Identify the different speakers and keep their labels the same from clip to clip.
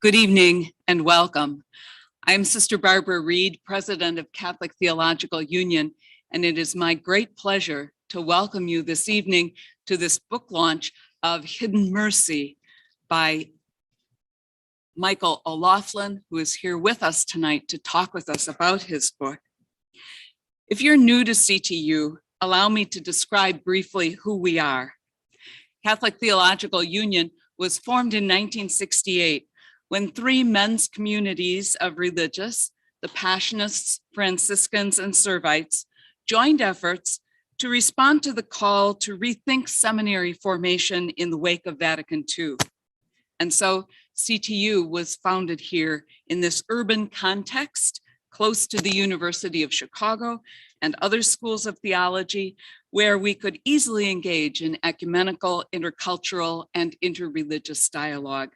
Speaker 1: Good evening and welcome. I'm Sister Barbara Reed, President of Catholic Theological Union, and it is my great pleasure to welcome you this evening to this book launch of Hidden Mercy by Michael O'Loughlin, who is here with us tonight to talk with us about his book. If you're new to CTU, allow me to describe briefly who we are. Catholic Theological Union was formed in 1968 when three men's communities of religious, the Passionists, Franciscans, and Servites, joined efforts to respond to the call to rethink seminary formation in the wake of Vatican II. And so CTU was founded here in this urban context, close to the University of Chicago and other schools of theology, where we could easily engage in ecumenical, intercultural, and interreligious dialogue.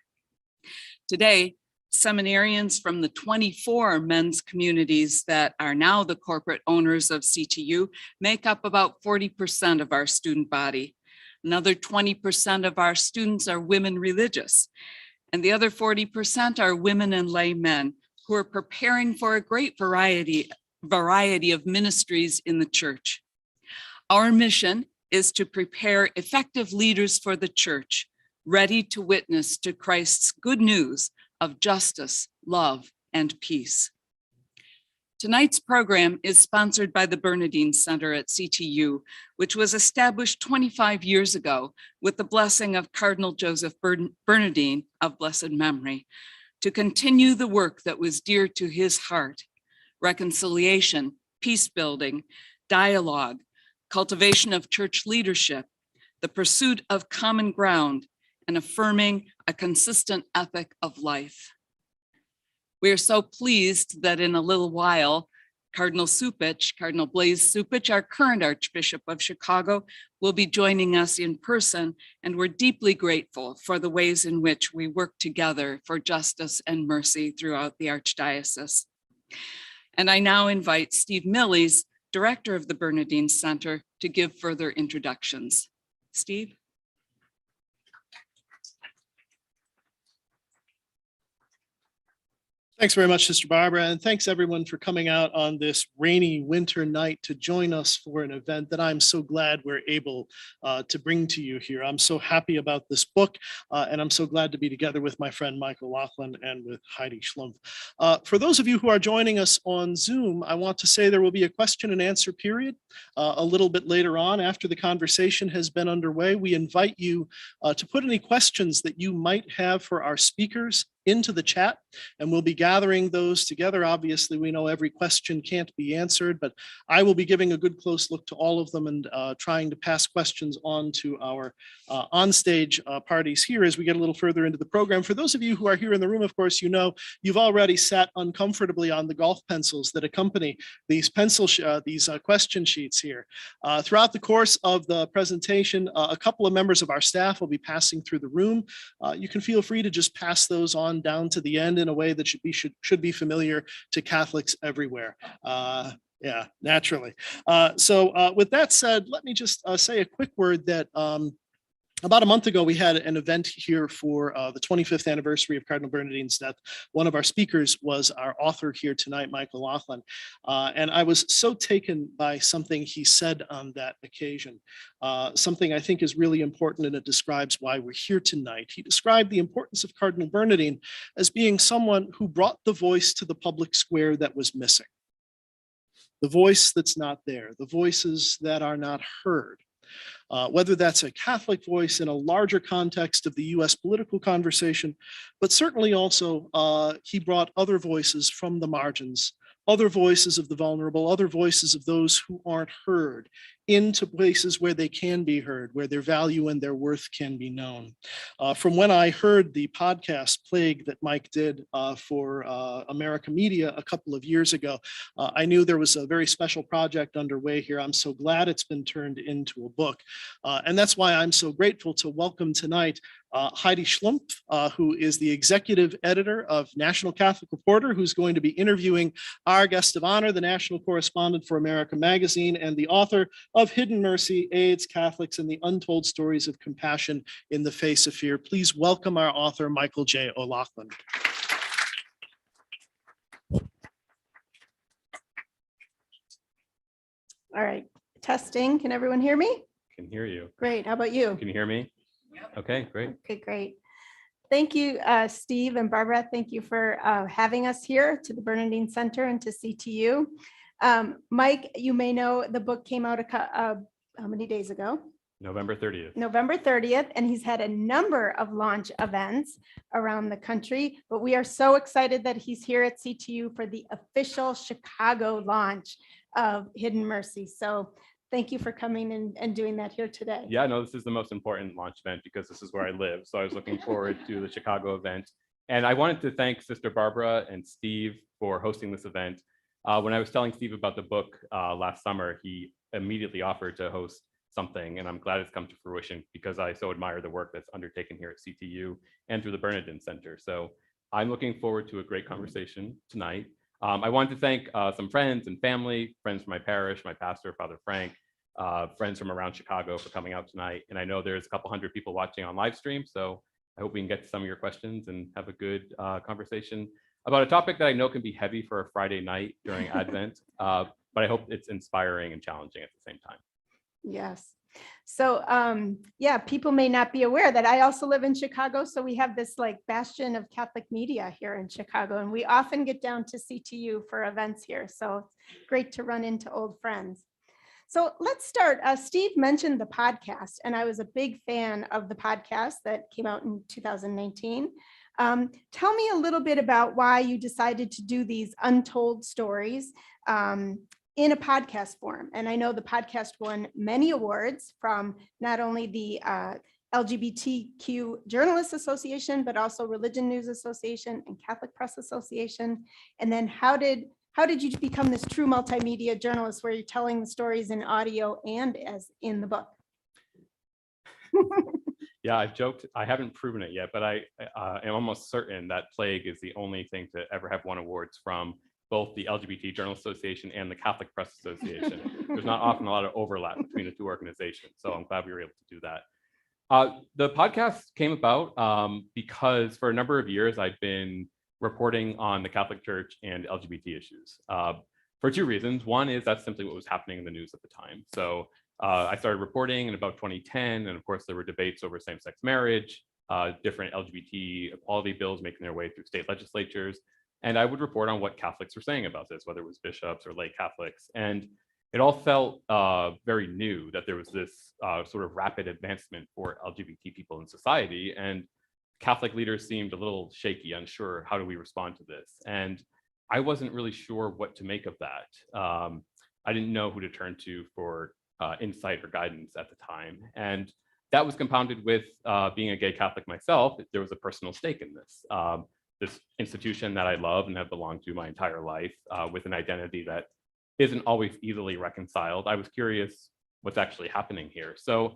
Speaker 1: Today, seminarians from the 24 men's communities that are now the corporate owners of CTU make up about 40% of our student body. Another 20% of our students are women religious, and the other 40% are women and lay men who are preparing for a great variety of ministries in the church. Our mission is to prepare effective leaders for the church, ready to witness to Christ's good news of justice, love, and peace. Tonight's program is sponsored by the Bernadine Center at CTU, which was established 25 years ago with the blessing of Cardinal Joseph Bernadine of blessed memory, to continue the work that was dear to his heart: reconciliation, peace building, dialogue, cultivation of church leadership, the pursuit of common ground, and affirming a consistent ethic of life. We are so pleased that in a little while, Cardinal Blaise Cupich, our current Archbishop of Chicago, will be joining us in person, and we're deeply grateful for the ways in which we work together for justice and mercy throughout the Archdiocese. And I now invite Steve Millies, Director of the Bernadine Center, to give further introductions. Steve?
Speaker 2: Thanks very much, Sister Barbara, and thanks everyone for coming out on this rainy winter night to join us for an event that I'm so glad we're able to bring to you here. I'm so happy about this book, and I'm so glad to be together with my friend Michael O'Loughlin and with Heidi Schlumpf. For those of you who are joining us on Zoom, I want to say there will be a question and answer period a little bit later on after the conversation has been underway. We invite you to put any questions that you might have for our speakers into the chat, and we'll be gathering those together. Obviously, we know every question can't be answered, but I will be giving a good close look to all of them and trying to pass questions on to our onstage parties here as we get a little further into the program. For those of you who are here in the room, of course, you know you've already sat uncomfortably on the golf pencils that accompany these question sheets here. Throughout the course of the presentation, a couple of members of our staff will be passing through the room. You can feel free to just pass those on down to the end in a way that should be familiar to Catholics everywhere. Yeah, naturally. So with that said, let me just say a quick word that about a month ago, we had an event here for the 25th anniversary of Cardinal Bernadine's death. One of our speakers was our author here tonight, Michael O'Loughlin. And I was so taken by something he said on that occasion, something I think is really important, and it describes why we're here tonight. He described the importance of Cardinal Bernadine as being someone who brought the voice to the public square that was missing. The voice that's not there, the voices that are not heard. Whether that's a Catholic voice in a larger context of the US political conversation, but certainly also he brought other voices from the margins, other voices of the vulnerable, other voices of those who aren't heard, into places where they can be heard, where their value and their worth can be known. From when I heard the podcast Plague that Mike did for America Media a couple of years ago, I knew there was a very special project underway here. I'm so glad it's been turned into a book. And that's why I'm so grateful to welcome tonight Heidi Schlumpf, who is the executive editor of National Catholic Reporter, who's going to be interviewing our guest of honor, the national correspondent for America Magazine, and the author of Hidden Mercy, AIDS, Catholics, and the Untold Stories of Compassion in the Face of Fear. Please welcome our author, Michael J. O'Loughlin.
Speaker 3: All right, testing. Can everyone hear me?
Speaker 4: Can hear you.
Speaker 3: Great. How about you?
Speaker 4: Can you hear me? Okay, great.
Speaker 3: Okay, great. Thank you, Steve and Barbara. Thank you for having us here to the Bernadine Center and to CTU. Mike, you may know the book came out how many days ago?
Speaker 4: November 30th.
Speaker 3: November 30th, and he's had a number of launch events around the country, but we are so excited that he's here at CTU for the official Chicago launch of Hidden Mercy. So thank you for coming and doing that here today.
Speaker 4: Yeah, no, this is the most important launch event because this is where I live. So I was looking forward to the Chicago event. And I wanted to thank Sister Barbara and Steve for hosting this event. When I was telling Steve about the book last summer, he immediately offered to host something, and I'm glad it's come to fruition because I so admire the work that's undertaken here at CTU and through the Bernadine Center. So I'm looking forward to a great conversation tonight. I wanted to thank some friends and family, friends from my parish, my pastor, Father Frank, friends from around Chicago for coming out tonight. And I know there's a couple hundred people watching on live stream, so I hope we can get to some of your questions and have a good conversation about a topic that I know can be heavy for a Friday night during Advent, but I hope it's inspiring and challenging at the same time.
Speaker 3: Yes. So yeah, people may not be aware that I also live in Chicago. So we have this like bastion of Catholic media here in Chicago, and we often get down to CTU for events here. So it's great to run into old friends. So let's start. Steve mentioned the podcast, and I was a big fan of the podcast that came out in 2019. Tell me a little bit about why you decided to do these untold stories in a podcast form. And I know the podcast won many awards from not only the LGBTQ Journalists Association, but also Religion News Association and Catholic Press Association. And then how did you become this true multimedia journalist where you're telling the stories in audio and as in the book?
Speaker 4: Yeah, I've joked, I haven't proven it yet, but I am almost certain that Plague is the only thing to ever have won awards from both the LGBT Journalists Association and the Catholic Press Association. There's not often a lot of overlap between the two organizations, so I'm glad we were able to do that. The podcast came about because for a number of years I've been reporting on the Catholic Church and LGBT issues for two reasons. One is that's simply what was happening in the news at the time. So I started reporting in about 2010, and of course there were debates over same-sex marriage, different LGBT equality bills making their way through state legislatures. And I would report on what Catholics were saying about this, whether it was bishops or lay Catholics. And it all felt very new that there was this sort of rapid advancement for LGBT people in society. And Catholic leaders seemed a little shaky, unsure, how do we respond to this? And I wasn't really sure what to make of that. I didn't know who to turn to for insight or guidance at the time. And that was compounded with being a gay Catholic myself. There was a personal stake in this. This institution that I love and have belonged to my entire life with an identity that isn't always easily reconciled. I was curious what's actually happening here. So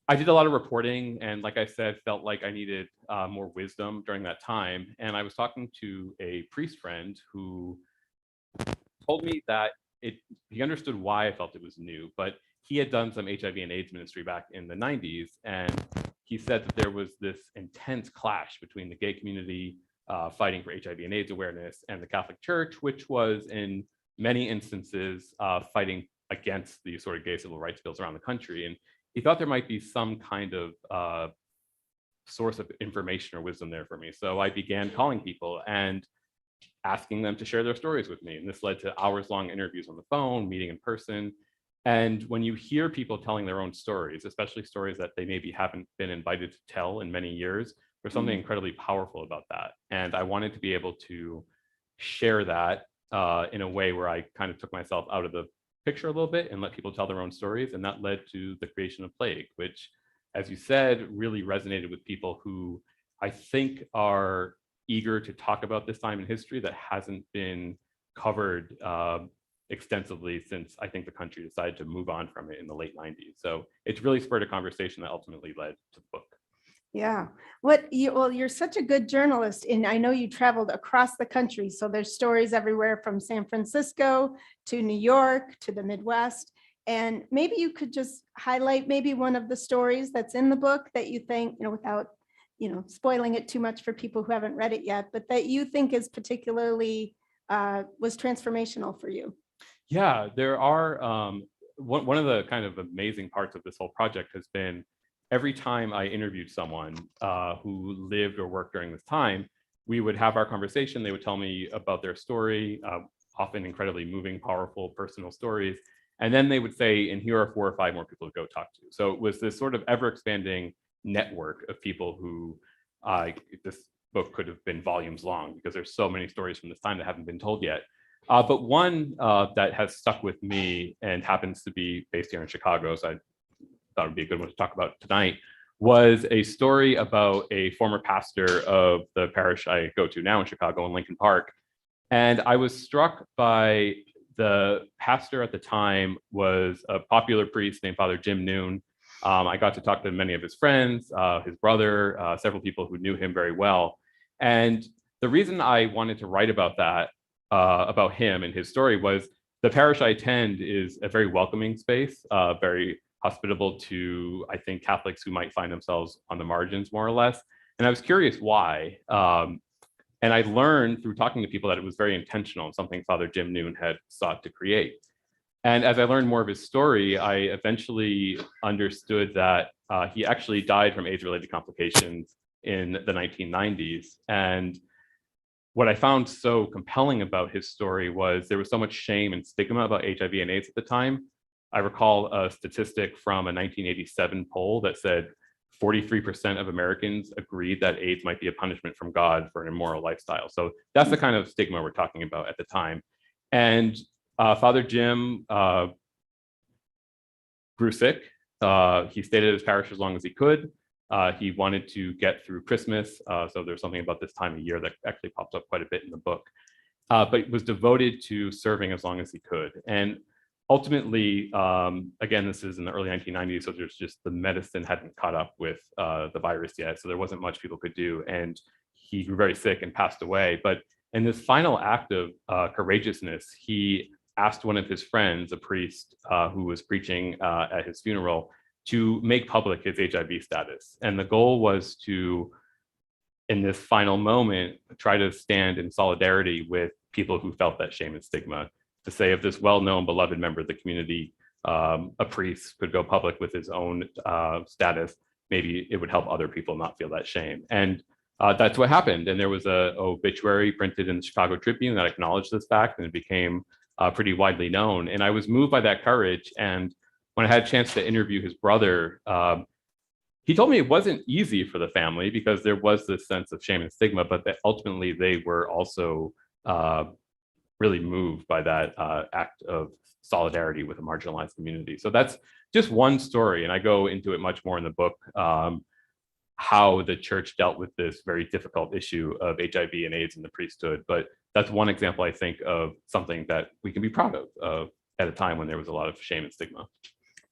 Speaker 4: I did a lot of reporting, and like I said, felt like I needed more wisdom during that time. And I was talking to a priest friend who told me that he understood why I felt it was new, but he had done some HIV and AIDS ministry back in the 90s. And he said that there was this intense clash between the gay community fighting for HIV and AIDS awareness and the Catholic Church, which was in many instances fighting against the sort of gay civil rights bills around the country. And he thought there might be some kind of source of information or wisdom there for me. So I began calling people and asking them to share their stories with me. And this led to hours-long interviews on the phone, meeting in person. And when you hear people telling their own stories, especially stories that they maybe haven't been invited to tell in many years, there's something incredibly powerful about that. And I wanted to be able to share that in a way where I kind of took myself out of the picture a little bit and let people tell their own stories. And that led to the creation of Plague, which, as you said, really resonated with people who I think are eager to talk about this time in history that hasn't been covered extensively since I think the country decided to move on from it in the late 90s. So it's really spurred a conversation that ultimately led to the book.
Speaker 3: Yeah. Well, you're such a good journalist, and I know you traveled across the country. So there's stories everywhere from San Francisco to New York to the Midwest. And maybe you could just highlight maybe one of the stories that's in the book that you think, without, spoiling it too much for people who haven't read it yet, but that you think is particularly was transformational for you.
Speaker 4: Yeah, there are one of the kind of amazing parts of this whole project has been every time I interviewed someone who lived or worked during this time, we would have our conversation. They would tell me about their story, often incredibly moving, powerful, personal stories. And then they would say, and here are 4 or 5 more people to go talk to. So it was this sort of ever expanding network of people who this book could have been volumes long because there's so many stories from this time that haven't been told yet. But one that has stuck with me and happens to be based here in Chicago, so I thought would be a good one to talk about tonight, was a story about a former pastor of the parish I go to now in Chicago in Lincoln Park. And I was struck by the pastor at the time was a popular priest named Father Jim Noon. I got to talk to many of his friends, his brother, several people who knew him very well. And the reason I wanted to write about that, about him and his story, was the parish I attend is a very welcoming space, very hospitable to, I think, Catholics who might find themselves on the margins, more or less. And I was curious why. And I learned through talking to people that it was very intentional and something Father Jim Noon had sought to create. And as I learned more of his story, I eventually understood that he actually died from AIDS-related complications in the 1990s. And what I found so compelling about his story was there was so much shame and stigma about HIV and AIDS at the time. I recall a statistic from a 1987 poll that said 43% of Americans agreed that AIDS might be a punishment from God for an immoral lifestyle. So that's the kind of stigma we're talking about at the time. And Father Jim grew sick. He stayed at his parish as long as he could. He wanted to get through Christmas. So there's something about this time of year that actually pops up quite a bit in the book. But was devoted to serving as long as he could. And ultimately, again, this is in the early 1990s, so there's just the medicine hadn't caught up with the virus yet. So there wasn't much people could do. And he grew very sick and passed away. But in this final act of courageousness, he asked one of his friends, a priest who was preaching at his funeral, to make public his HIV status. And the goal was to, in this final moment, try to stand in solidarity with people who felt that shame and stigma, to say if this well-known, beloved member of the community, a priest, could go public with his own status, maybe it would help other people not feel that shame. And that's what happened. And there was a obituary printed in the Chicago Tribune that acknowledged this fact, and it became pretty widely known. And I was moved by that courage. And when I had a chance to interview his brother, he told me it wasn't easy for the family because there was this sense of shame and stigma, but that ultimately they were also really moved by that act of solidarity with a marginalized community. So that's just one story. And I go into it much more in the book, how the church dealt with this very difficult issue of HIV and AIDS in the priesthood. But that's one example, I think, of something that we can be proud of at a time when there was a lot of shame and stigma.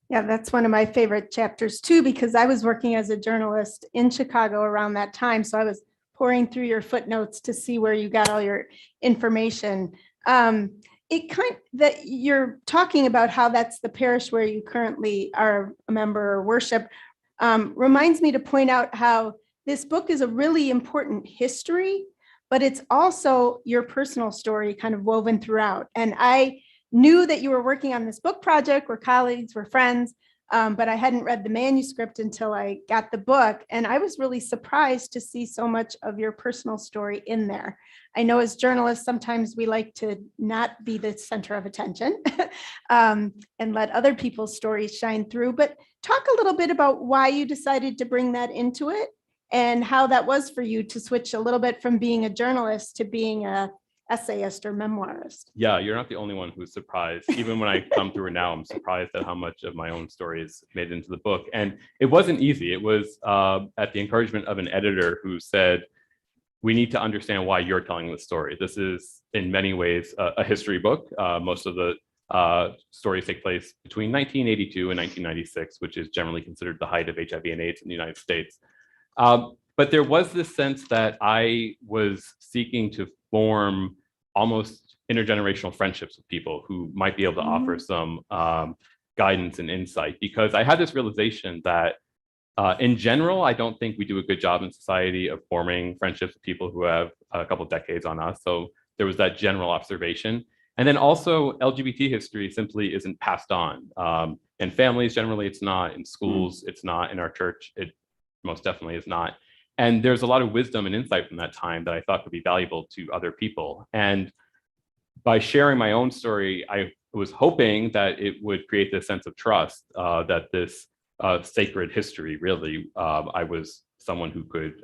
Speaker 3: Yeah, that's one of my favorite chapters too, because I was working as a journalist in Chicago around that time. So I was pouring through your footnotes to see where you got all your information. It kind that you're talking about how that's the parish where you currently are a member or worship, reminds me to point out how this book is a really important history, but it's also your personal story kind of woven throughout. And I knew that you were working on this book project, we're colleagues, we're friends, but I hadn't read the manuscript until I got the book. And I was really surprised to see so much of your personal story in there. I know as journalists, sometimes we like to not be the center of attention and let other people's stories shine through, but talk a little bit about why you decided to bring that into it and how that was for you to switch a little bit from being a journalist to being a essayist or memoirist.
Speaker 4: Yeah, you're not the only one who's surprised. Even when I come through it now, I'm surprised at how much of my own story is made into the book. And it wasn't easy. It was at the encouragement of an editor who said, we need to understand why you're telling the story. This is in many ways a history book. Most of the stories take place between 1982 and 1996, which is generally considered the height of HIV and AIDS in the United States. But there was this sense that I was seeking to form almost intergenerational friendships with people who might be able to offer some guidance and insight, because I had this realization that in general, I don't think we do a good job in society of forming friendships with people who have a couple decades on us. So there was that general observation. And then also LGBT history simply isn't passed on. In families, generally, it's not. In schools, it's not. In our church, it most definitely is not. And there's a lot of wisdom and insight from that time that I thought could be valuable to other people. And by sharing my own story, I was hoping that it would create this sense of trust, that this sacred history, really, I was someone who could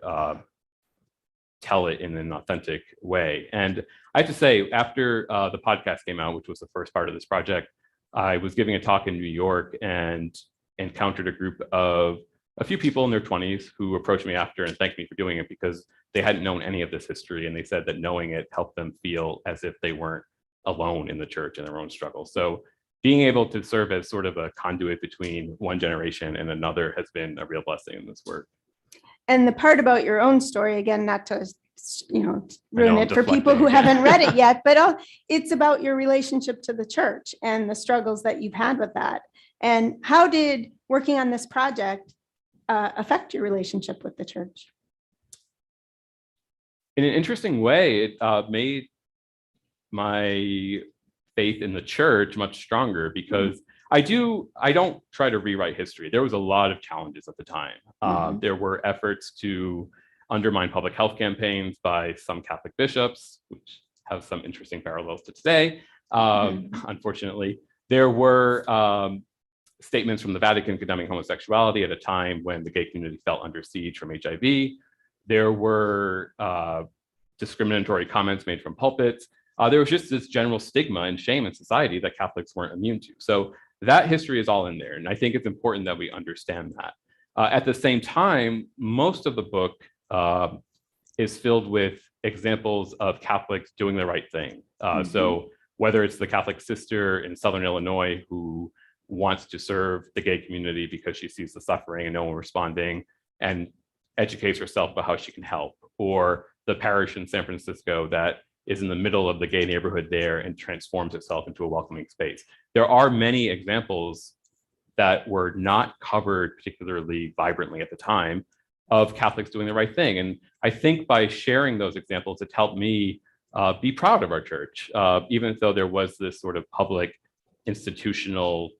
Speaker 4: tell it in an authentic way. And I have to say, after the podcast came out, which was the first part of this project, I was giving a talk in New York and encountered a group of a few people in their 20s who approached me after and thanked me for doing it because they hadn't known any of this history. And they said that knowing it helped them feel as if they weren't alone in the church in their own struggle. So being able to serve as sort of a conduit between one generation and another has been a real blessing in this work.
Speaker 3: And the part about your own story, again, not to ruin it for people who
Speaker 4: deflecting.
Speaker 3: haven't read it yet, but it's about your relationship to the church and the struggles that you've had with that. And how did working on this project affect your relationship with the church?
Speaker 4: In an interesting way, it made my faith in the church much stronger because I don't try to rewrite history. There was a lot of challenges at the time. There were efforts to undermine public health campaigns by some Catholic bishops, which have some interesting parallels to today. Unfortunately, there were statements from the Vatican condemning homosexuality at a time when the gay community felt under siege from HIV. There were discriminatory comments made from pulpits. There was just this general stigma and shame in society that Catholics weren't immune to. So that history is all in there. And I think it's important that we understand that. At the same time, most of the book is filled with examples of Catholics doing the right thing. So whether it's the Catholic sister in Southern Illinois who wants to serve the gay community because she sees the suffering and no one responding and educates herself about how she can help, or the parish in San Francisco that is in the middle of the gay neighborhood there and transforms itself into a welcoming space. There are many examples that were not covered particularly vibrantly at the time of Catholics doing the right thing. And I think by sharing those examples, it's helped me be proud of our church, even though there was this sort of public institutional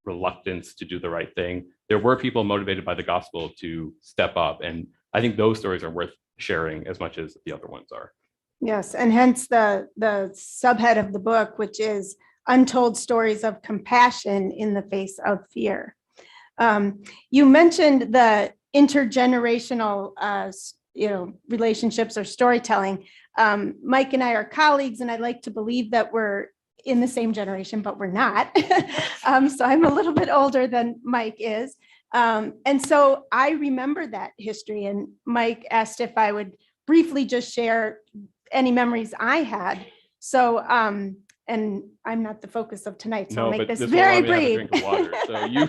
Speaker 4: reluctance to do the right thing. There were people motivated by the gospel to step up. And I think those stories are worth sharing as much as the other ones are.
Speaker 3: Yes, and hence the subhead of the book, which is Untold Stories of Compassion in the Face of Fear. You mentioned the intergenerational relationships or storytelling. Mike and I are colleagues, and I like to believe that we're in the same generation, but we're not. So I'm a little bit older than Mike is. And so I remember that history, and Mike asked if I would briefly just share any memories I had. So, and I'm not the focus of tonight, so I'll make this very brief.
Speaker 4: So you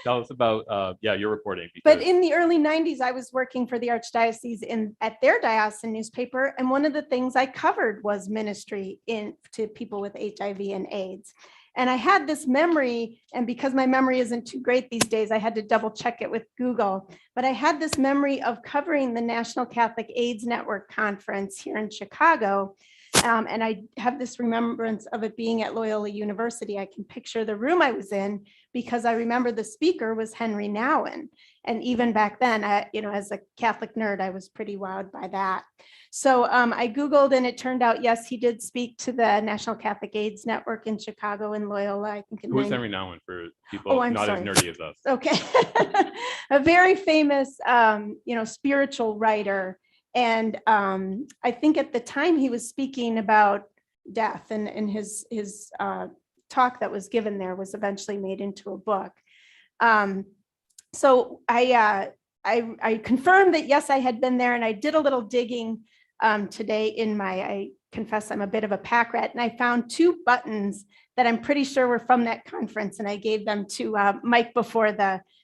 Speaker 4: tell us about your reporting.
Speaker 3: But in the early 90s, I was working for the Archdiocese at their diocesan newspaper, and one of the things I covered was ministry to people with HIV and AIDS. And I had this memory, and because my memory isn't too great these days, I had to double check it with Google. But I had this memory of covering the National Catholic AIDS Network conference here in Chicago. And I have this remembrance of it being at Loyola University. I can picture the room I was in because I remember the speaker was Henry Nouwen. And even back then, as a Catholic nerd, I was pretty wowed by that. So I Googled, and it turned out, yes, he did speak to the National Catholic AIDS Network in Chicago and Loyola. I think.
Speaker 4: Who is Henry Nouwen for people not as nerdy as us?
Speaker 3: Okay. A very famous, spiritual writer. And I think at the time he was speaking about death, and his talk that was given there was eventually made into a book. So I confirmed that, yes, I had been there, and I did a little digging today I confess I'm a bit of a pack rat, and I found 2 buttons that I'm pretty sure were from that conference, and I gave them to Mike before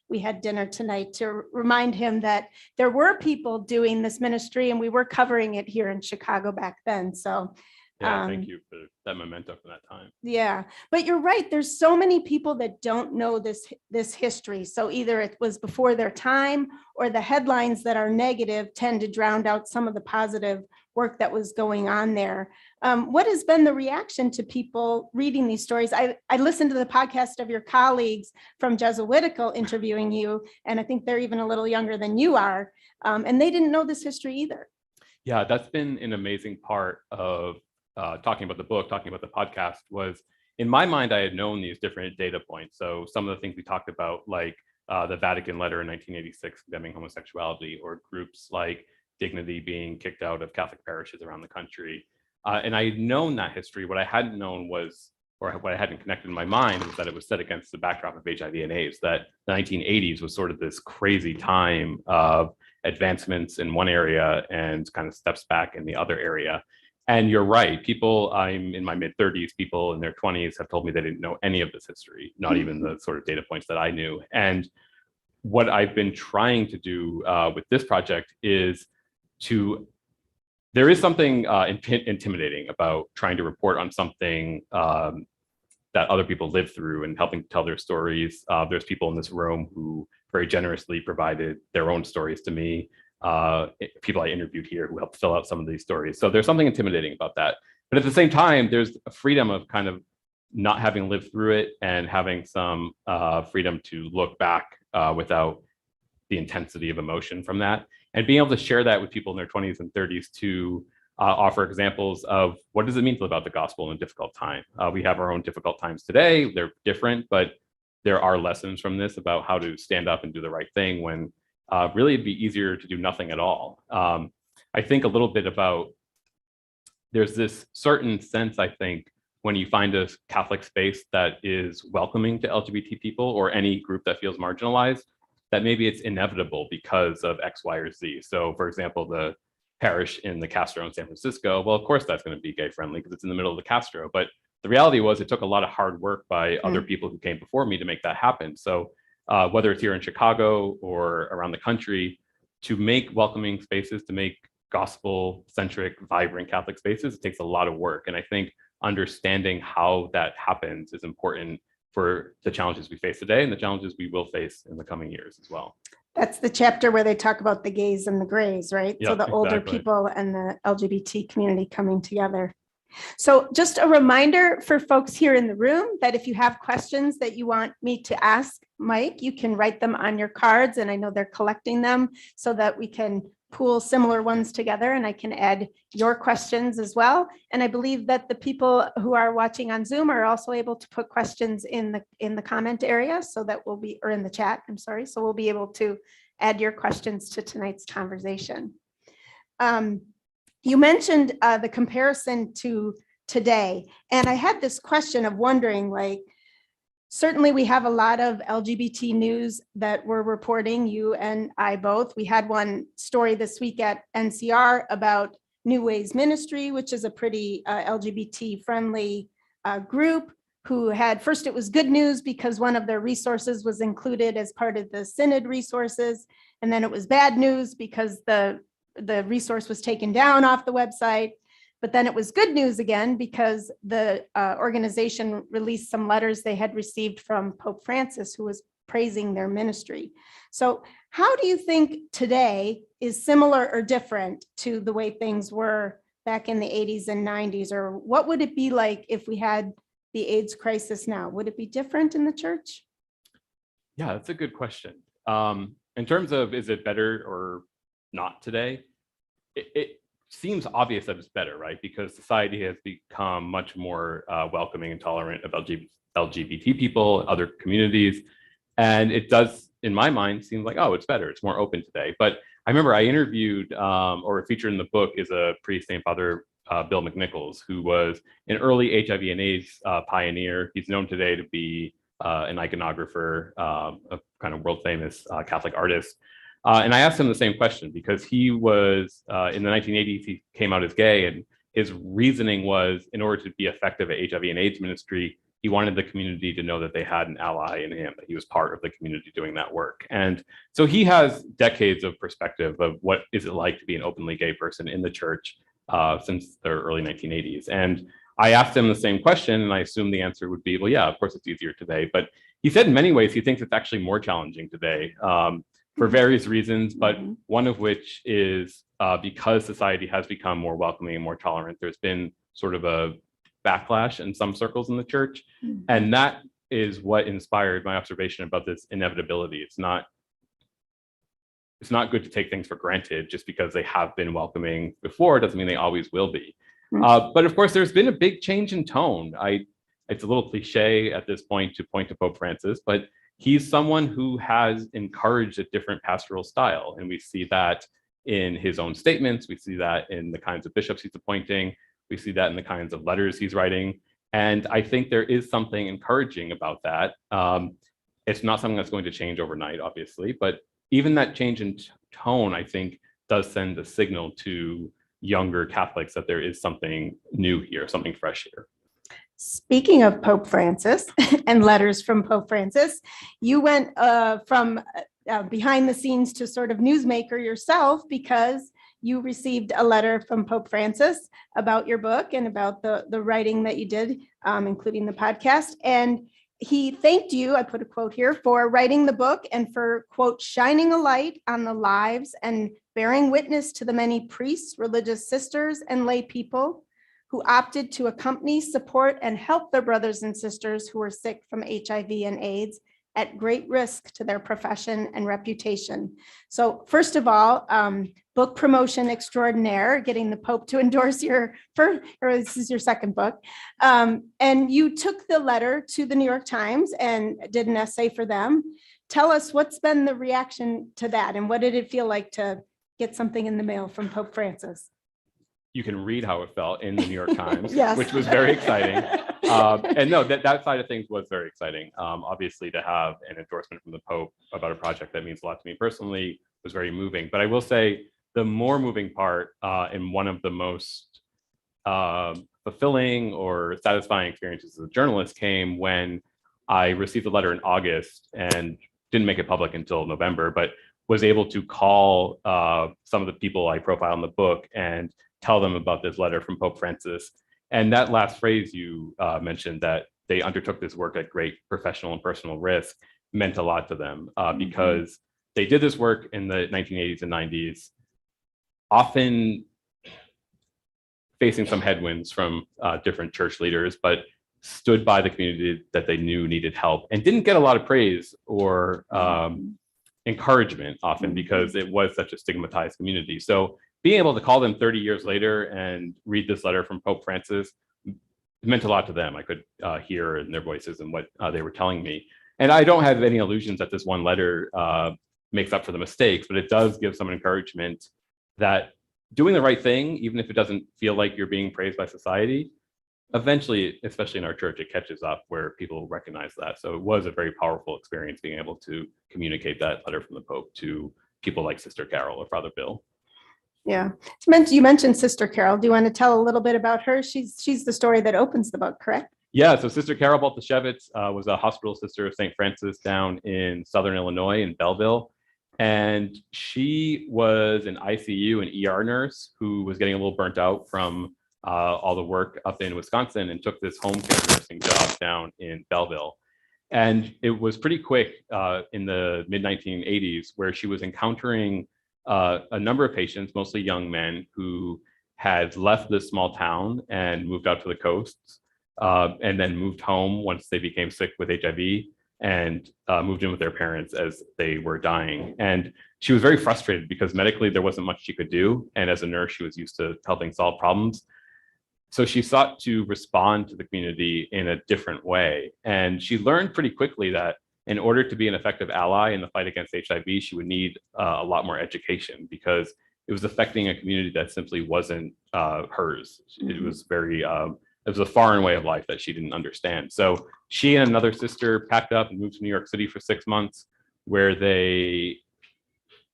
Speaker 3: we had dinner tonight to remind him that there were people doing this ministry, and we were covering it here in Chicago back then. So
Speaker 4: Yeah, thank you for that memento from that time.
Speaker 3: Yeah, but you're right. There's so many people that don't know this history. So either it was before their time, or the headlines that are negative tend to drown out some of the positive work that was going on there. What has been the reaction to people reading these stories? I listened to the podcast of your colleagues from Jesuitical interviewing you, and I think they're even a little younger than you are, and they didn't know this history either.
Speaker 4: Yeah, that's been an amazing part of talking about the book, talking about the podcast. Was in my mind, I had known these different data points. So some of the things we talked about, like the Vatican letter in 1986 condemning homosexuality, or groups like Dignity being kicked out of Catholic parishes around the country. And I had known that history. What I hadn't known was, or what I hadn't connected in my mind, was that it was set against the backdrop of HIV and AIDS, that the 1980s was sort of this crazy time of advancements in one area and kind of steps back in the other area. And you're right, people, I'm in my mid-30s, people in their 20s have told me they didn't know any of this history, not even the sort of data points that I knew. And what I've been trying to do with this project is there is something intimidating about trying to report on something that other people live through and helping tell their stories. There's people in this room who very generously provided their own stories to me. People I interviewed here who helped fill out some of these stories. So there's something intimidating about that. But at the same time, there's a freedom of kind of not having lived through it and having some freedom to look back without the intensity of emotion from that. And being able to share that with people in their 20s and 30s to offer examples of what does it mean to live out the gospel in a difficult time. We have our own difficult times today. They're different, but there are lessons from this about how to stand up and do the right thing when really it'd be easier to do nothing at all. I think a little bit about, there's this certain sense, I think, when you find a Catholic space that is welcoming to LGBT people or any group that feels marginalized, that maybe it's inevitable because of X, Y, or Z. So for example, the parish in the Castro in San Francisco, well, of course that's going to be gay friendly because it's in the middle of the Castro. But the reality was it took a lot of hard work by other people who came before me to make that happen. So whether it's here in Chicago or around the country, to make welcoming spaces, to make gospel-centric, vibrant Catholic spaces, it takes a lot of work. And I think understanding how that happens is important for the challenges we face today and the challenges we will face in the coming years as well.
Speaker 3: That's the chapter where they talk about the gays and the grays, right?
Speaker 4: Yeah,
Speaker 3: so the older
Speaker 4: exactly.
Speaker 3: people and the LGBT community coming together. So just a reminder for folks here in the room that if you have questions that you want me to ask Mike, you can write them on your cards, and I know they're collecting them so that we can pool similar ones together, and I can add your questions as well. And I believe that the people who are watching on Zoom are also able to put questions in the comment area, so that we'll be, or in the chat, I'm sorry, so we'll be able to add your questions to tonight's conversation. You mentioned the comparison to today, and I had this question of wondering, like, certainly we have a lot of LGBT news that we're reporting, you and I both. We had one story this week at NCR about New Ways Ministry, which is a pretty LGBT friendly group who had, first it was good news because one of their resources was included as part of the Synod resources. And then it was bad news because the resource was taken down off the website. But then it was good news again because the organization released some letters they had received from Pope Francis, who was praising their ministry. So how do you think today is similar or different to the way things were back in the 80s and 90s? Or what would it be like if we had the AIDS crisis now? Would it be different in the church?
Speaker 4: Yeah, that's a good question. In terms of, is it better or not today? It seems obvious that it's better, right? Because society has become much more welcoming and tolerant of LGBT people, other communities. And it does, in my mind, seem like, oh, it's better. It's more open today. But I remember I interviewed, or featured in the book is a priest named Father Bill Mcnichols, who was an early HIV and AIDS pioneer. He's known today to be an iconographer, a kind of world famous Catholic artist. And I asked him the same question because he was, in the 1980s, he came out as gay, and his reasoning was, in order to be effective at HIV and AIDS ministry, he wanted the community to know that they had an ally in him, that he was part of the community doing that work. And so he has decades of perspective of what is it like to be an openly gay person in the church. since the early 1980s. And I asked him the same question, and I assumed the answer would be, well, yeah, of course it's easier today. But he said in many ways he thinks it's actually more challenging today for various reasons, but one of which is because society has become more welcoming and more tolerant, there's been sort of a backlash in some circles in the church. And that is what inspired my observation about this inevitability. It's not good to take things for granted just because they have been welcoming before. It doesn't mean they always will be. But of course, there's been a big change in tone. It's a little cliche at this point to Pope Francis, but he's someone who has encouraged a different pastoral style. And we see that in his own statements. We see that in the kinds of bishops he's appointing. We see that in the kinds of letters he's writing. And I think there is something encouraging about that. It's not something that's going to change overnight, obviously, but even that change in tone, I think, does send a signal to younger Catholics that there is something new here, something fresh here.
Speaker 3: Speaking of Pope Francis and letters from Pope Francis, you went from behind the scenes to sort of newsmaker yourself because you received a letter from Pope Francis about your book and about the writing that you did, including the podcast. And he thanked you, I put a quote here, for writing the book and for, quote, shining a light on the lives and bearing witness to the many priests, religious sisters, and lay people who opted to accompany, support, and help their brothers and sisters who were sick from HIV and AIDS at great risk to their profession and reputation. So first of all, book promotion extraordinaire, getting the Pope to endorse your first, or this is your second book. And you took the letter to the New York Times and did an essay for them. Tell us what's been the reaction to that and what did it feel like to get something in the mail from Pope Francis?
Speaker 4: You can read how it felt in the New York Times,
Speaker 3: Yes.
Speaker 4: which was very exciting. And no, that side of things was very exciting. Obviously, to have an endorsement from the Pope about a project that means a lot to me personally was very moving. But I will say the more moving part and one of the most fulfilling or satisfying experiences as a journalist came when I received a letter in August and didn't make it public until November, but was able to call some of the people I profile in the book and tell them about this letter from Pope Francis. And that last phrase you mentioned, that they undertook this work at great professional and personal risk, meant a lot to them because they did this work in the 1980s and 90s, often facing some headwinds from different church leaders, but stood by the community that they knew needed help and didn't get a lot of praise or encouragement often because it was such a stigmatized community. So being able to call them 30 years later and read this letter from Pope Francis meant a lot to them. I could hear in their voices and what they were telling me. And I don't have any illusions that this one letter makes up for the mistakes, but it does give some encouragement that doing the right thing, even if it doesn't feel like you're being praised by society, eventually, especially in our church, it catches up where people recognize that. So it was a very powerful experience being able to communicate that letter from the Pope to people like Sister Carol or Father Bill.
Speaker 3: Yeah, you mentioned Sister Carol. Do you want to tell a little bit about her? She's the story that opens the book, correct?
Speaker 4: Yeah, so Sister Carol Baltashevitz was a hospital sister of St. Francis down in Southern Illinois in Belleville. And she was an ICU and ER nurse who was getting a little burnt out from all the work up in Wisconsin and took this home care nursing job down in Belleville. And it was pretty quick in the mid-1980s where she was encountering a number of patients, mostly young men, who had left this small town and moved out to the coasts and then moved home once they became sick with HIV and moved in with their parents as they were dying. And she was very frustrated because medically there wasn't much she could do. And as a nurse, she was used to helping solve problems. So she sought to respond to the community in a different way. And she learned pretty quickly that in order to be an effective ally in the fight against HIV, she would need a lot more education because it was affecting a community that simply wasn't hers. It was very, it was a foreign way of life that she didn't understand. So she and another sister packed up and moved to New York City for 6 months, where they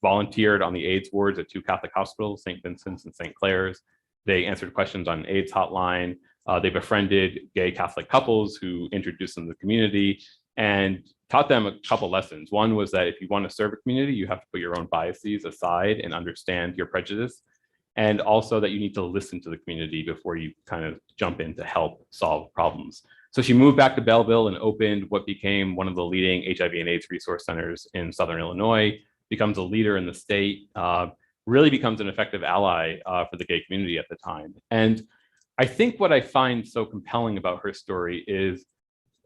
Speaker 4: volunteered on the AIDS wards at 2 Catholic hospitals, St. Vincent's and St. Clair's. They answered questions on an AIDS hotline. They befriended gay Catholic couples who introduced them to the community and taught them a couple lessons. One was that if you want to serve a community, you have to put your own biases aside and understand your prejudice. and also that you need to listen to the community before you kind of jump in to help solve problems. So she moved back to Belleville and opened what became one of the leading HIV and AIDS resource centers in Southern Illinois, becomes a leader in the state, really becomes an effective ally for the gay community at the time. And I think what I find so compelling about her story is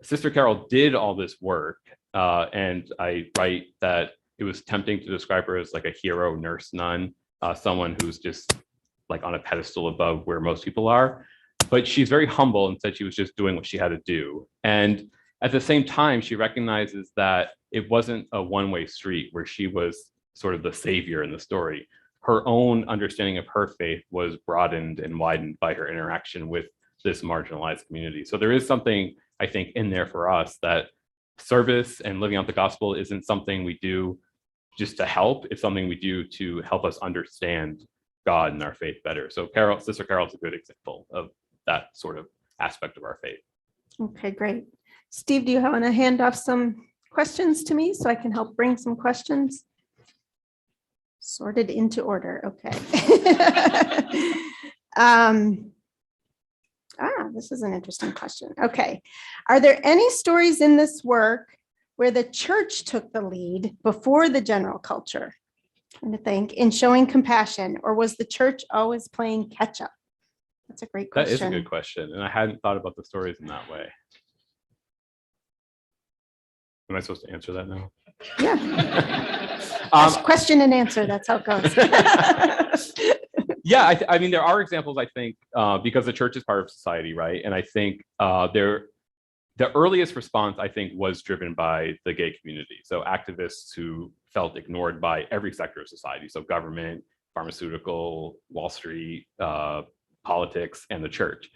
Speaker 4: Sister Carol did all this work, and I write that it was tempting to describe her as like a hero nurse nun, someone who's just like on a pedestal above where most people are. But she's very humble and said she was just doing what she had to do. And at the same time, she recognizes that it wasn't a one-way street where she was sort of the savior in the story. Her own understanding of her faith was broadened and widened by her interaction with this marginalized community. So there is something, I think, in there for us that service and living out the gospel isn't something we do just to help. It's something we do to help us understand God and our faith better. So Sister Carol's a good example of that sort of aspect of our faith.
Speaker 3: Okay, great. Steve, do you want to hand off some questions to me so I can help bring some questions? Sorted into order. Okay. This is an interesting question. Okay. Are there any stories in this work where the church took the lead before the general culture, trying to think, in showing compassion, or was the church always playing catch up? That's a great question.
Speaker 4: That is a good question. And I hadn't thought about the stories in that way. Am I supposed to answer that now?
Speaker 3: Yeah. Question and answer. That's how it goes.
Speaker 4: Yeah, I mean, there are examples, I think, because the church is part of society, right? And I think the earliest response, I think, was driven by the gay community. So activists who felt ignored by every sector of society. So government, pharmaceutical, Wall Street, politics, and the church.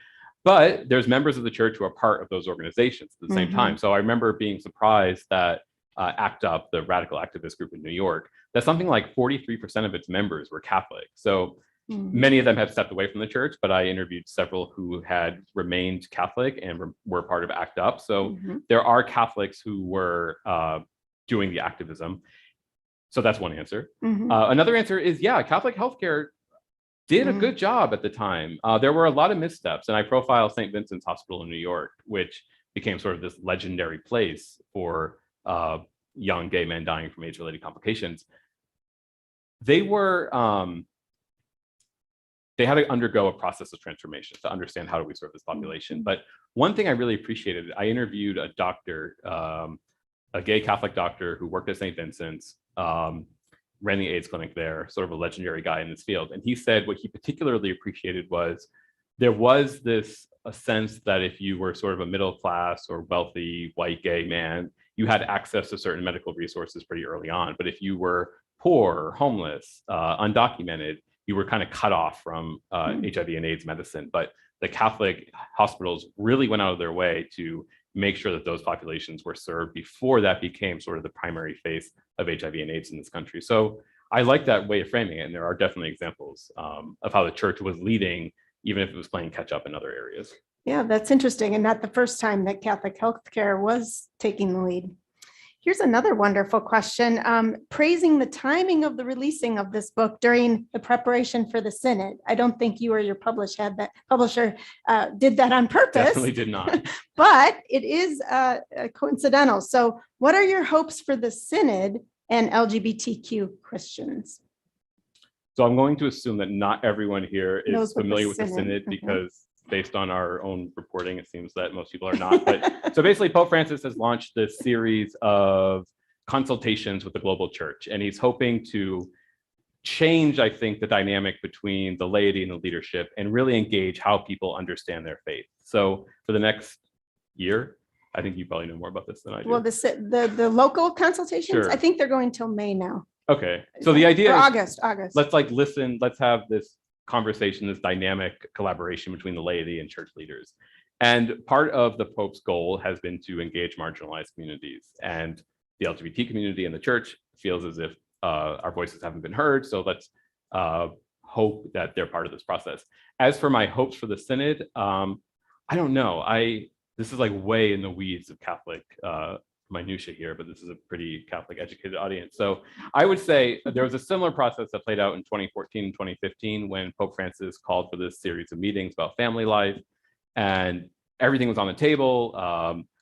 Speaker 4: But there's members of the church who are part of those organizations at the same time. So I remember being surprised that ACT UP, the radical activist group in New York, that something like 43% of its members were Catholic. So many of them have stepped away from the church, but I interviewed several who had remained Catholic and were part of ACT UP. So there are Catholics who were doing the activism. So that's one answer. Another answer is, yeah, Catholic healthcare did a good job at the time. There were a lot of missteps, and I profile St. Vincent's Hospital in New York, which became sort of this legendary place for young gay men dying from AIDS-related complications. They were, they had to undergo a process of transformation to understand how do we serve this population. But one thing I really appreciated, I interviewed a doctor, a gay Catholic doctor who worked at St. Vincent's, ran the AIDS clinic there, sort of a legendary guy in this field. And he said what he particularly appreciated was there was a sense that if you were sort of a middle class or wealthy white gay man, you had access to certain medical resources pretty early on. But if you were poor, homeless, undocumented, you were kind of cut off from HIV and AIDS medicine. But the Catholic hospitals really went out of their way to make sure that those populations were served before that became sort of the primary face of HIV and AIDS in this country. So I like that way of framing it. And there are definitely examples of how the church was leading, even if it was playing catch up in other areas.
Speaker 3: Yeah, that's interesting. And not the first time that Catholic healthcare was taking the lead. Here's another wonderful question. Praising the timing of the releasing of this book during the preparation for the Synod. I don't think you or your publisher did that on purpose.
Speaker 4: Definitely did not.
Speaker 3: But it is coincidental. So what are your hopes for the Synod and LGBTQ Christians?
Speaker 4: So I'm going to assume that not everyone here is familiar with the
Speaker 3: Synod.
Speaker 4: Synod because based on our own reporting, it seems that most people are not. But so basically, Pope Francis has launched this series of consultations with the global church, and he's hoping to change, I think, the dynamic between the laity and the leadership and really engage how people understand their faith. So for the next year, I think you probably know more about this than I do.
Speaker 3: Well, the local consultations,
Speaker 4: Sure.
Speaker 3: I think they're going till May now.
Speaker 4: Okay. So the idea is
Speaker 3: August.
Speaker 4: let's listen, let's have this conversation, this dynamic collaboration between the laity and church leaders. And part of the Pope's goal has been to engage marginalized communities, and the LGBT community and the church feels as if our voices haven't been heard. So let's hope that they're part of this process. As for my hopes for the Synod, I don't know. This is like way in the weeds of Catholic minutia here, but this is a pretty Catholic educated audience. So I would say there was a similar process that played out in 2014 and 2015 when Pope Francis called for this series of meetings about family life, and everything was on the table.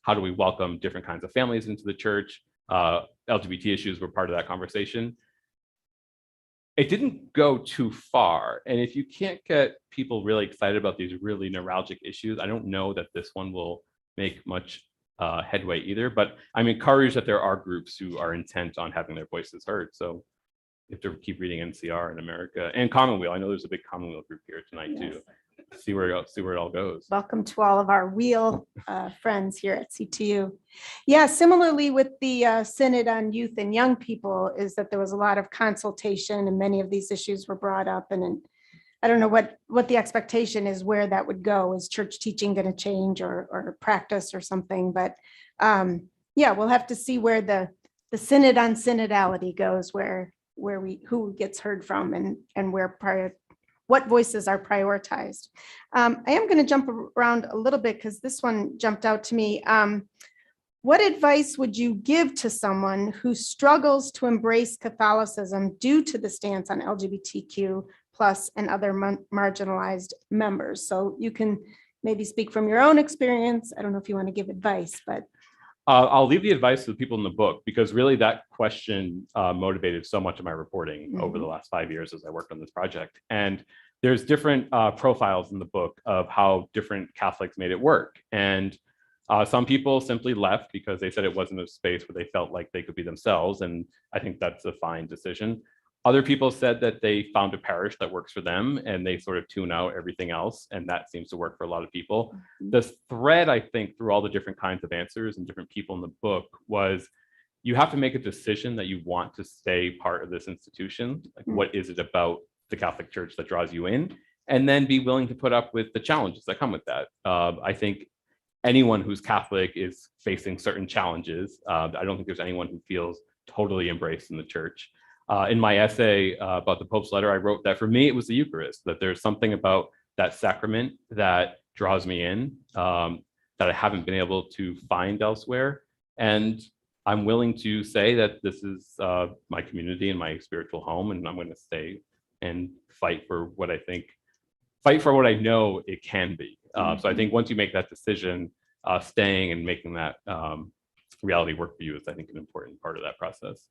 Speaker 4: How do we welcome different kinds of families into the church? LGBT issues were part of that conversation. It didn't go too far. And if you can't get people really excited about these really neuralgic issues, I don't know that this one will make much headway either. But I'm encouraged that there are groups who are intent on having their voices heard. So you have to keep reading NCR in America and Commonweal. I know there's a big Commonweal group here tonight too. See where it all goes.
Speaker 3: Welcome to all of our Weal friends here at CTU. Yeah, similarly with the Synod on Youth and Young People is that there was a lot of consultation and many of these issues were brought up. And I don't know what the expectation is, where that would go. Is church teaching going to change or practice or something? But yeah, we'll have to see where the Synod on synodality goes, who gets heard from and what voices are prioritized. I am going to jump around a little bit because this one jumped out to me. What advice would you give to someone who struggles to embrace Catholicism due to the stance on LGBTQ plus and other marginalized members? So you can maybe speak from your own experience. I don't know if you want to give advice, but
Speaker 4: I'll leave the advice to the people in the book, because really that question motivated so much of my reporting over the last 5 years as I worked on this project. And there's different profiles in the book of how different Catholics made it work. And some people simply left because they said it wasn't a space where they felt like they could be themselves. And I think that's a fine decision. Other people said that they found a parish that works for them and they sort of tune out everything else. And that seems to work for a lot of people. The thread, I think, through all the different kinds of answers and different people in the book was you have to make a decision that you want to stay part of this institution. Like, what is it about the Catholic Church that draws you in? And then be willing to put up with the challenges that come with that. I think anyone who's Catholic is facing certain challenges. I don't think there's anyone who feels totally embraced in the church. In my essay about the Pope's letter, I wrote that for me, it was the Eucharist, that there's something about that sacrament that draws me in that I haven't been able to find elsewhere. And I'm willing to say that this is my community and my spiritual home, and I'm going to stay and fight for what I know it can be. So I think once you make that decision, staying and making that reality work for you is, I think, an important part of that process.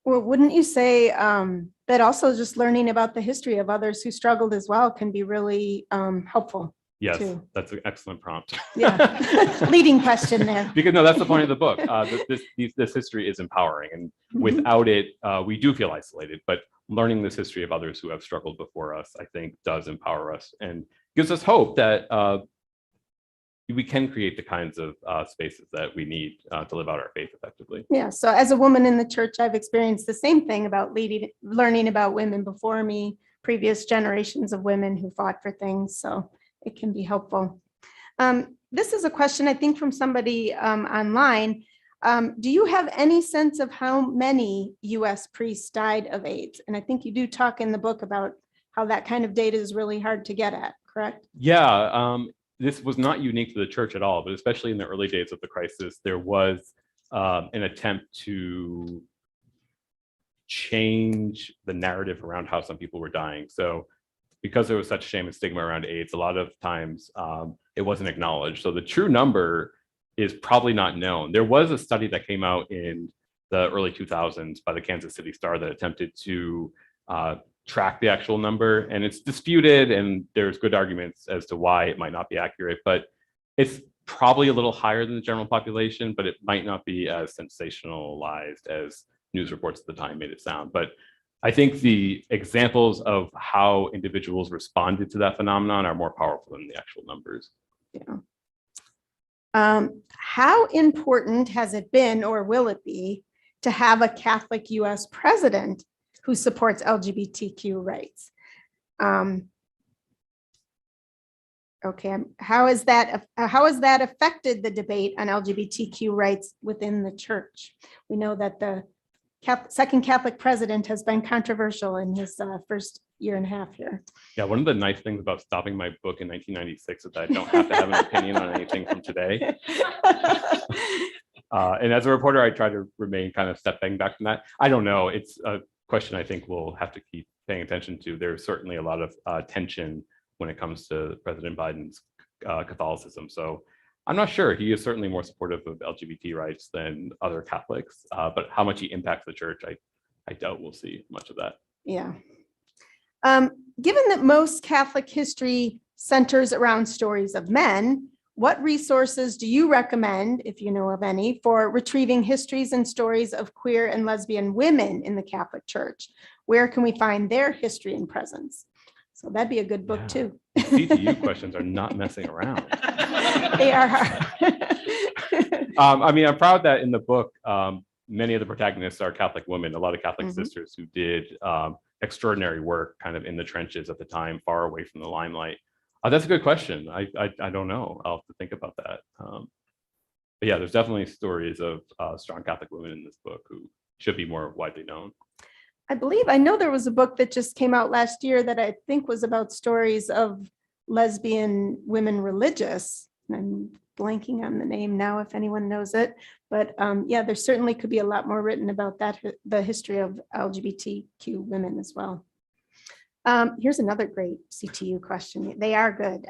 Speaker 3: Well, wouldn't you say that also just learning about the history of others who struggled as well can be really helpful?
Speaker 4: Yes,
Speaker 3: too?
Speaker 4: That's an excellent prompt.
Speaker 3: Yeah, leading question there.
Speaker 4: Because no, that's the point of the book. This history is empowering, and without it, we do feel isolated. But learning this history of others who have struggled before us, I think, does empower us and gives us hope that we can create the kinds of spaces that we need to live out our faith effectively.
Speaker 3: Yeah. So as a woman in the church, I've experienced the same thing about learning about women before me, previous generations of women who fought for things. So it can be helpful. This is a question, I think, from somebody online. Do you have any sense of how many US priests died of AIDS? And I think you do talk in the book about how that kind of data is really hard to get at, correct?
Speaker 4: Yeah. This was not unique to the church at all, but especially in the early days of the crisis, there was an attempt to change the narrative around how some people were dying. So because there was such shame and stigma around AIDS, a lot of times it wasn't acknowledged. So the true number is probably not known. There was a study that came out in the early 2000s by the Kansas City Star that attempted to track the actual number, and it's disputed, and there's good arguments as to why it might not be accurate, but it's probably a little higher than the general population, but it might not be as sensationalized as news reports at the time made it sound. But I think the examples of how individuals responded to that phenomenon are more powerful than the actual numbers.
Speaker 3: Yeah. How important has it been, or will it be, to have a Catholic US president who supports LGBTQ rights? Okay, how has that affected the debate on LGBTQ rights within the church? We know that the second Catholic president has been controversial in his first year and a half here.
Speaker 4: Yeah, one of the nice things about stopping my book in 1996 is that I don't have to have an opinion on anything from today. And as a reporter, I try to remain kind of stepping back from that. I don't know. It's a question I think we'll have to keep paying attention to. There's certainly a lot of tension when it comes to President Biden's Catholicism. So I'm not sure. He is certainly more supportive of LGBT rights than other Catholics, but how much he impacts the church, I doubt we'll see much of that.
Speaker 3: Yeah. Given that most Catholic history centers around stories of men, what resources do you recommend, if you know of any, for retrieving histories and stories of queer and lesbian women in the Catholic Church? Where can we find their history and presence? So that'd be a good book too.
Speaker 4: CTU questions are not messing around.
Speaker 3: They are hard.
Speaker 4: I mean, I'm proud that in the book, many of the protagonists are Catholic women, a lot of Catholic sisters who did extraordinary work kind of in the trenches at the time, far away from the limelight. That's a good question. I don't know. I'll have to think about that. But yeah, there's definitely stories of strong Catholic women in this book who should be more widely known.
Speaker 3: I know there was a book that just came out last year that I think was about stories of lesbian women religious. I'm blanking on the name now if anyone knows it. But yeah, there certainly could be a lot more written about that, the history of LGBTQ women as well. Here's another great CTU question. They are good.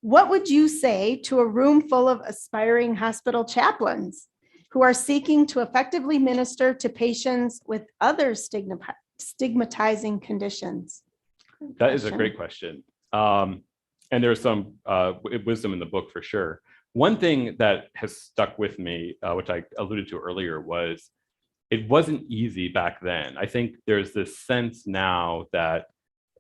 Speaker 3: What would you say to a room full of aspiring hospital chaplains who are seeking to effectively minister to patients with other stigmatizing conditions?
Speaker 4: That is a great question. And there's some wisdom in the book for sure. One thing that has stuck with me, which I alluded to earlier, was it wasn't easy back then. I think there's this sense now that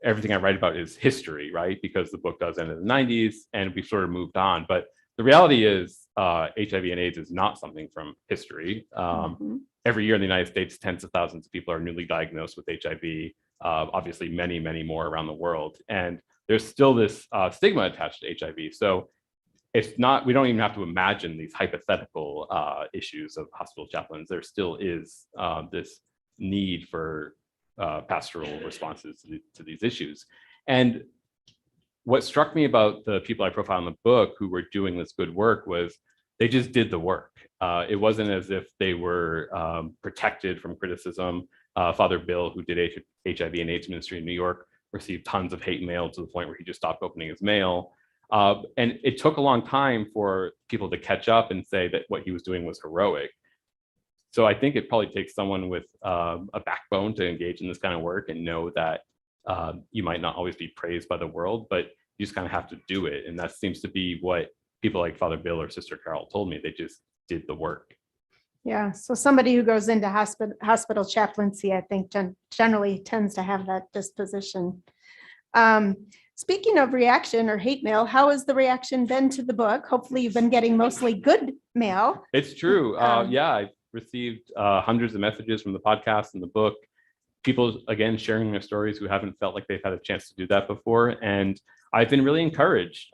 Speaker 4: everything I write about is history, right? Because the book does end in the 90s and we've sort of moved on. But the reality is HIV and AIDS is not something from history. Every year in the United States, tens of thousands of people are newly diagnosed with HIV, obviously many, many more around the world. And there's still this stigma attached to HIV. So it's not, we don't even have to imagine these hypothetical issues of hospital chaplains. There still is this need for pastoral responses to these issues. And what struck me about the people I profile in the book who were doing this good work was they just did the work. It wasn't as if they were protected from criticism. Father Bill, who did HIV and AIDS ministry in New York, received tons of hate mail to the point where he just stopped opening his mail. And it took a long time for people to catch up and say that what he was doing was heroic. So I think it probably takes someone with a backbone to engage in this kind of work and know that you might not always be praised by the world, but you just kind of have to do it. And that seems to be what people like Father Bill or Sister Carol told me. They just did the work.
Speaker 3: Yeah, so somebody who goes into hospital chaplaincy, I think generally tends to have that disposition. Speaking of reaction or hate mail, how has the reaction been to the book? Hopefully you've been getting mostly good mail.
Speaker 4: It's true. Yeah, I've received hundreds of messages from the podcast and the book. People, again, sharing their stories who haven't felt like they've had a chance to do that before. And I've been really encouraged.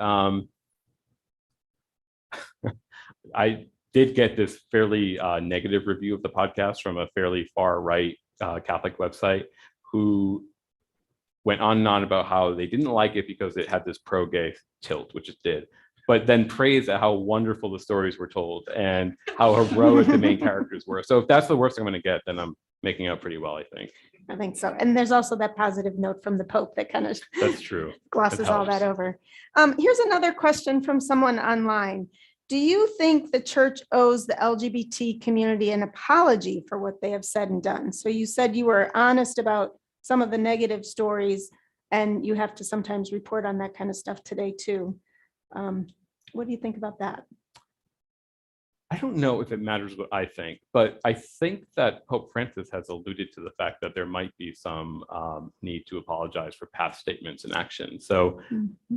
Speaker 4: I did get this fairly negative review of the podcast from a fairly far right Catholic website who went on and on about how they didn't like it because it had this pro-gay tilt, which it did, but then praised at how wonderful the stories were told and how heroic the main characters were. So if that's the worst I'm going to get, then I'm making out pretty well, I think.
Speaker 3: I think so. And there's also that positive note from the Pope that kind of
Speaker 4: That's true.
Speaker 3: glosses all that over. Here's another question from someone online. Do you think the church owes the LGBT community an apology for what they have said and done? So you said you were honest about some of the negative stories, and you have to sometimes report on that kind of stuff today too. What do you think about that?
Speaker 4: I don't know if it matters what I think, but I think that Pope Francis has alluded to the fact that there might be some need to apologize for past statements and actions. So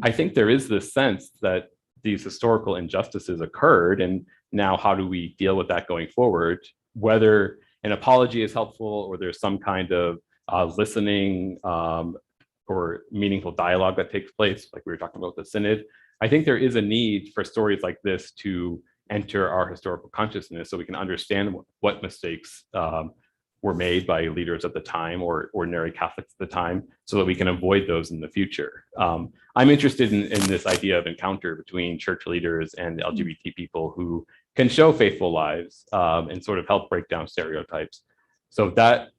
Speaker 4: I think there is this sense that these historical injustices occurred, and now how do we deal with that going forward? Whether an apology is helpful or there's some kind of listening or meaningful dialogue that takes place, like we were talking about the Synod, I think there is a need for stories like this to enter our historical consciousness so we can understand what mistakes were made by leaders at the time or ordinary Catholics at the time, so that we can avoid those in the future. I'm interested in this idea of encounter between church leaders and LGBT people who can show faithful lives and sort of help break down stereotypes. So that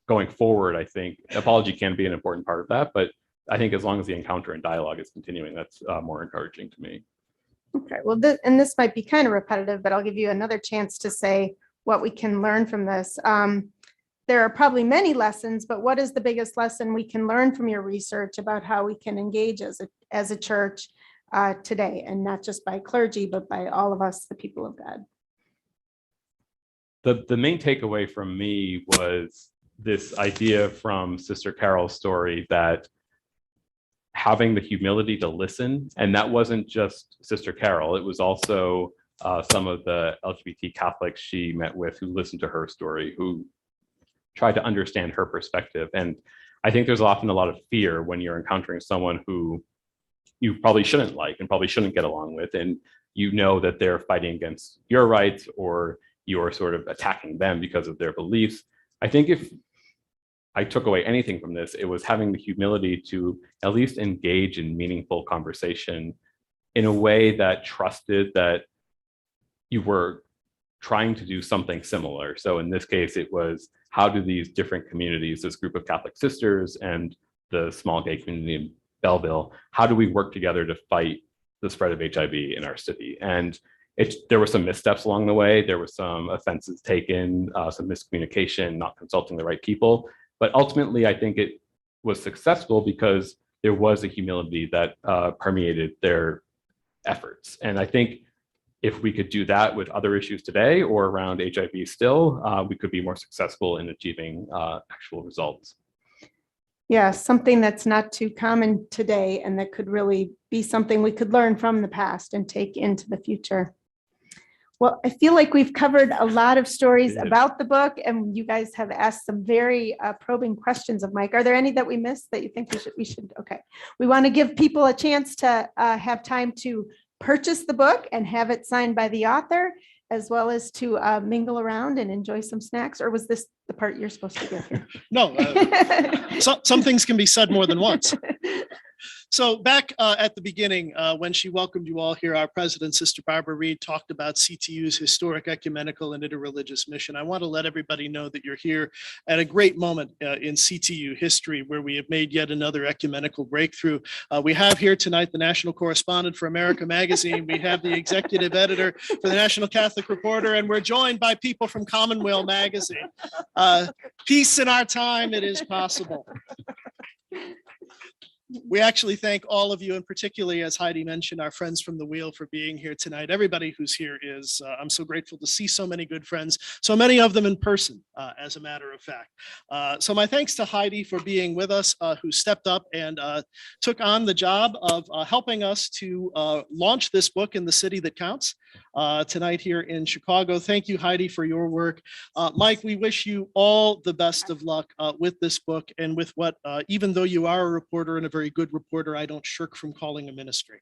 Speaker 4: going forward, I think apology can be an important part of that, but I think as long as the encounter and dialogue is continuing, that's more encouraging to me.
Speaker 3: Okay, well, this might be kind of repetitive, but I'll give you another chance to say what we can learn from this. There are probably many lessons, but what is the biggest lesson we can learn from your research about how we can engage as a church today, and not just by clergy, but by all of us, the people of God?
Speaker 4: The main takeaway from me was this idea from Sister Carol's story that having the humility to listen, and that wasn't just Sister Carol, it was also some of the LGBT Catholics she met with who listened to her story, who tried to understand her perspective. And I think there's often a lot of fear when you're encountering someone who you probably shouldn't like and probably shouldn't get along with, and you know that they're fighting against your rights or you're sort of attacking them because of their beliefs. I think if I took away anything from this, it was having the humility to at least engage in meaningful conversation in a way that trusted that you were trying to do something similar. So in this case, it was, how do these different communities, this group of Catholic sisters and the small gay community in Belleville, how do we work together to fight the spread of HIV in our city? And there were some missteps along the way. There were some offenses taken, some miscommunication, not consulting the right people. But ultimately, I think it was successful because there was a humility that permeated their efforts. And I think if we could do that with other issues today or around HIV still, we could be more successful in achieving actual results.
Speaker 3: Yeah, something that's not too common today, and that could really be something we could learn from the past and take into the future. Well, I feel like we've covered a lot of stories about the book, and you guys have asked some very probing questions of Mike. Are there any that we missed that you think we should? Okay. We want to give people a chance to have time to purchase the book and have it signed by the author, as well as to mingle around and enjoy some snacks. Or was this the part you're supposed to give here?
Speaker 2: No, some things can be said more than once. So back at the beginning, when she welcomed you all here, our president, Sister Barbara Reed, talked about CTU's historic ecumenical and interreligious mission. I want to let everybody know that you're here at a great moment in CTU history, where we have made yet another ecumenical breakthrough. We have here tonight the national correspondent for America Magazine. We have the executive editor for the National Catholic Reporter, and we're joined by people from Commonweal Magazine. Peace in our time, it is possible. We actually thank all of you, and particularly, as Heidi mentioned, our friends from the Weal for being here tonight. Everybody who's here is, I'm so grateful to see so many good friends, so many of them in person, as a matter of fact. So my thanks to Heidi for being with us, who stepped up and took on the job of helping us to launch this book in the city that counts tonight here in Chicago. Thank you, Heidi, for your work. Mike, we wish you all the best of luck with this book and with what, even though you are a reporter and a very good reporter, I don't shirk from calling a ministry.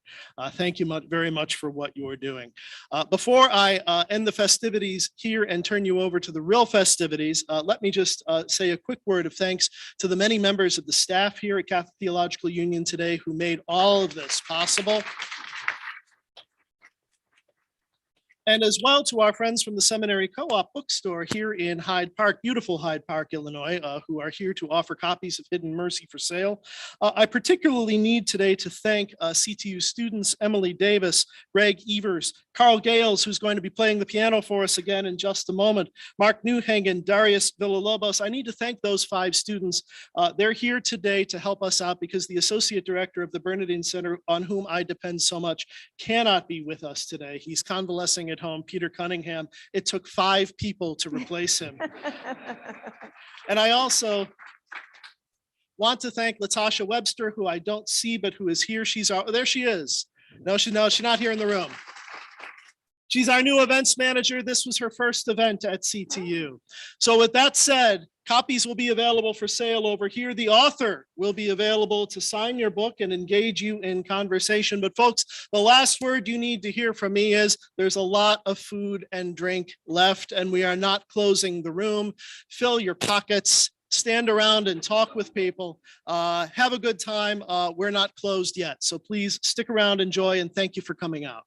Speaker 2: Thank you very much for what you are doing. Before I end the festivities here and turn you over to the real festivities, let me just say a quick word of thanks to the many members of the staff here at Catholic Theological Union today who made all of this possible. And as well to our friends from the Seminary Co-op bookstore here in Hyde Park, beautiful Hyde Park, Illinois, who are here to offer copies of Hidden Mercy for sale. I particularly need today to thank CTU students Emily Davis, Greg Evers, Carl Gales, who's going to be playing the piano for us again in just a moment, Mark Newhagen, Darius Villalobos. I need to thank those 5 students. They're here today to help us out because the Associate Director of the Bernadine Center, on whom I depend so much, cannot be with us today. He's convalescing at home, Peter Cunningham. It took 5 people to replace him. And I also want to thank Latasha Webster, who I don't see, but who is here. There she is. No, she's not here in the room. She's our new events manager. This was her first event at CTU. So with that said, Copies will be available for sale over here. The author will be available to sign your book and engage you in conversation. But folks, the last word you need to hear from me is there's a lot of food and drink left, and we are not closing the room. Fill your pockets, stand around and talk with people. Have a good time. We're not closed yet. So please stick around, enjoy, and thank you for coming out.